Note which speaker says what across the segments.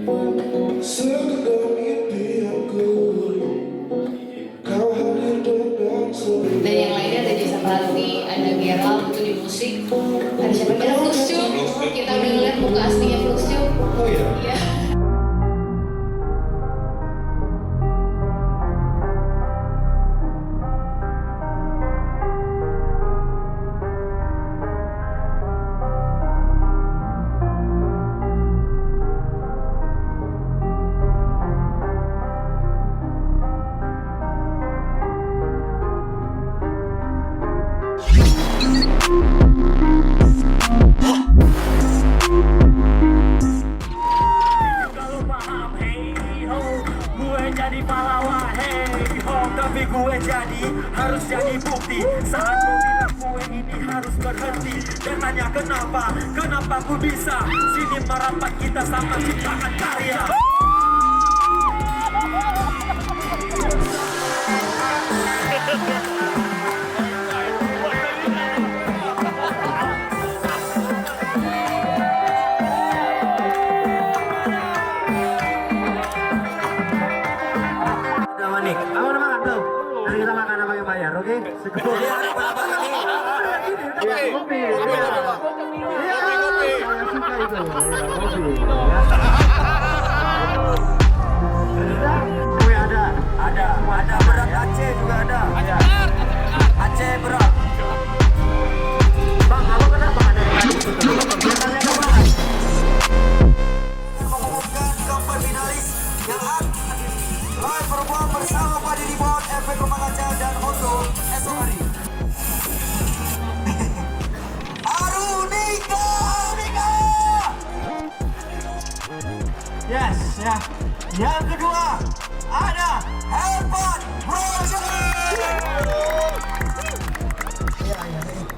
Speaker 1: Dan yang lainnya ada Jason Ranti, ada Gerald itu di musik, ada siapa? Ada Fluxtube. Kita udah ngeliat muka aslinya Fluxtube.
Speaker 2: Oh iya?
Speaker 1: Iya.
Speaker 3: Jadi pahlawan, hey ho, tapi gue jadi harus jadi bukti. Saat gue bilang gue ini harus berhenti dan nanya kenapa ku bisa. Sini merapat kita sama ciptaan karya.
Speaker 4: Oke, ada berat Aceh juga ada. Aceh berat. Bang, kamu kenapa ada yang mengumumkan keempat finalis yang akan live perform bersama Padi Rebound, Efek Rumah Kaca dan Hondo esok hari. Arunika. Yes, ya. Yang kedua ada Hebat Project.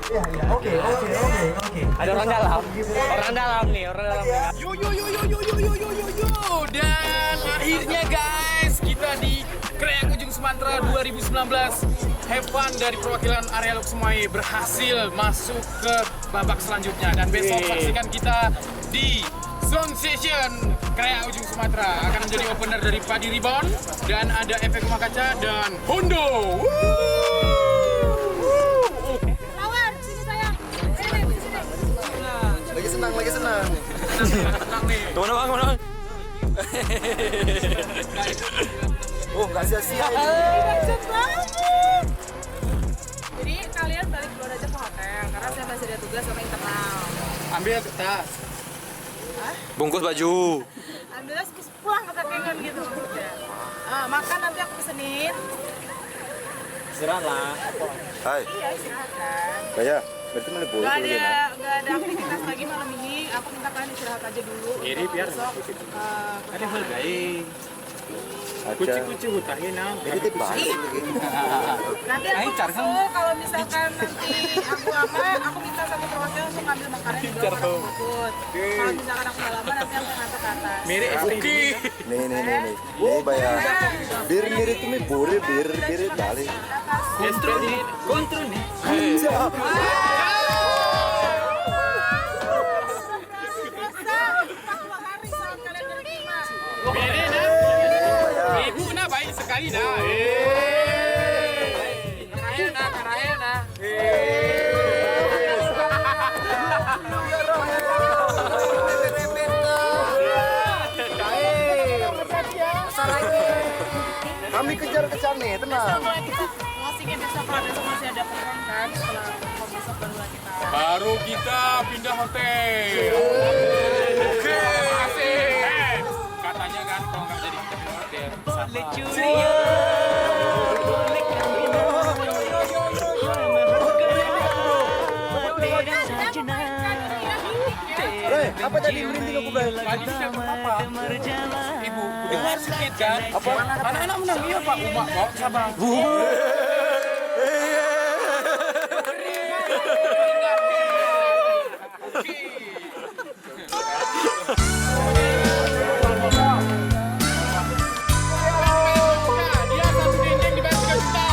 Speaker 4: Iya. Oke.
Speaker 5: Ada orang dalam. Orang dalam nih.
Speaker 6: Yo. Dan akhirnya guys, kita di Kreak Ujung Sumatera 2019. Have fun dari perwakilan area Lok-Sumai berhasil masuk ke babak selanjutnya. Dan besok saksikan kita di Zone Session Kreak Ujung Sumatera. Akan menjadi opener dari Padi Rebound. Dan ada Efek Rumah Kaca dan Hondo.
Speaker 4: Lagi senang.
Speaker 6: Tenang nih.
Speaker 5: Kemana bang?
Speaker 4: Oh, nggak sia-sia ini.
Speaker 7: Jadi kalian balik duluan aja ke hotel karena saya masih ada tugas sama internal.
Speaker 6: Ambil tas.
Speaker 5: Bungkus baju.
Speaker 7: Ambilnya pulang ke kakengan gitu maksudnya. Makan nanti aku pesenin.
Speaker 5: Istirahat lah.
Speaker 4: Hai.
Speaker 7: Iya istirahat kan.
Speaker 4: Kayak berarti mana boleh
Speaker 7: Gak ada aktivitas lagi malam ini. Aku minta kalian istirahat aja dulu.
Speaker 6: Kiri biar
Speaker 7: besok.
Speaker 6: ada hal baik.
Speaker 4: aja.
Speaker 6: Kuci hutangin nah.
Speaker 4: Jadi tipe
Speaker 7: Nanti aku susul kalau misalkan nanti aku minta satu perwakilan untuk ngambil makanan di bawah aku ikut. Kalau misalkan aku udah lama nanti aku ngantar ke atas.
Speaker 6: Mirip STD.
Speaker 4: Nih. Ini bayar. Bir mirip tuh nih bir balik.
Speaker 6: STD kontrol nih. Beda nah. Ibu nah baik sekali nah. Terakhir nah.
Speaker 4: Kami kejar nih, tenang.
Speaker 7: Closingnya besok kalau besok masih ada perform kan setelah perform besok kita.
Speaker 6: Baru kita pindah hotel. Oke. Asik. Katanya kan kalau nggak jadi hotel sama.
Speaker 4: Apa tadi merinding aku bilang?
Speaker 6: Tadi siapa apa? Ibu, dengar sedikit kan? Apa? Anak-anak menang iya Pak Umak kok, sabar. Dia satu dinding dibayar 3 juta.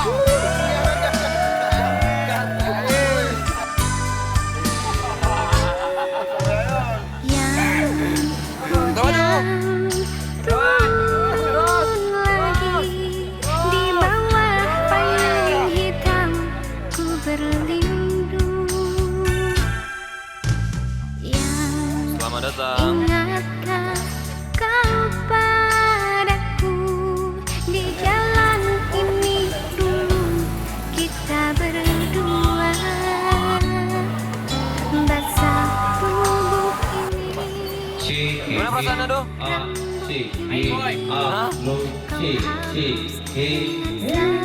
Speaker 5: lo. Hah?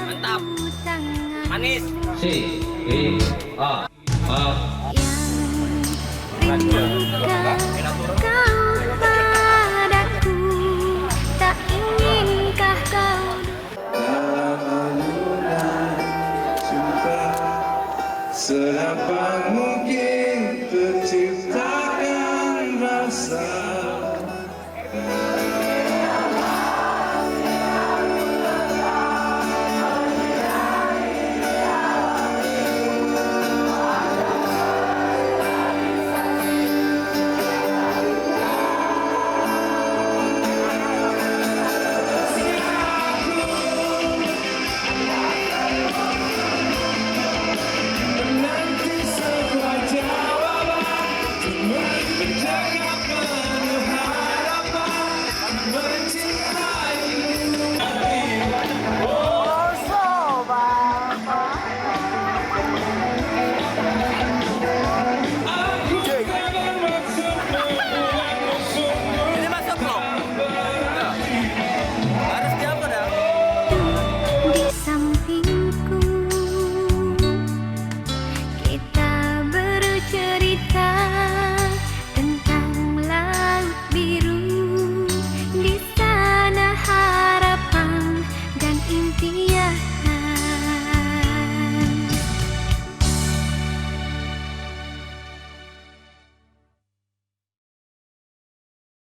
Speaker 5: Mantap. Manis.
Speaker 2: Yang rindu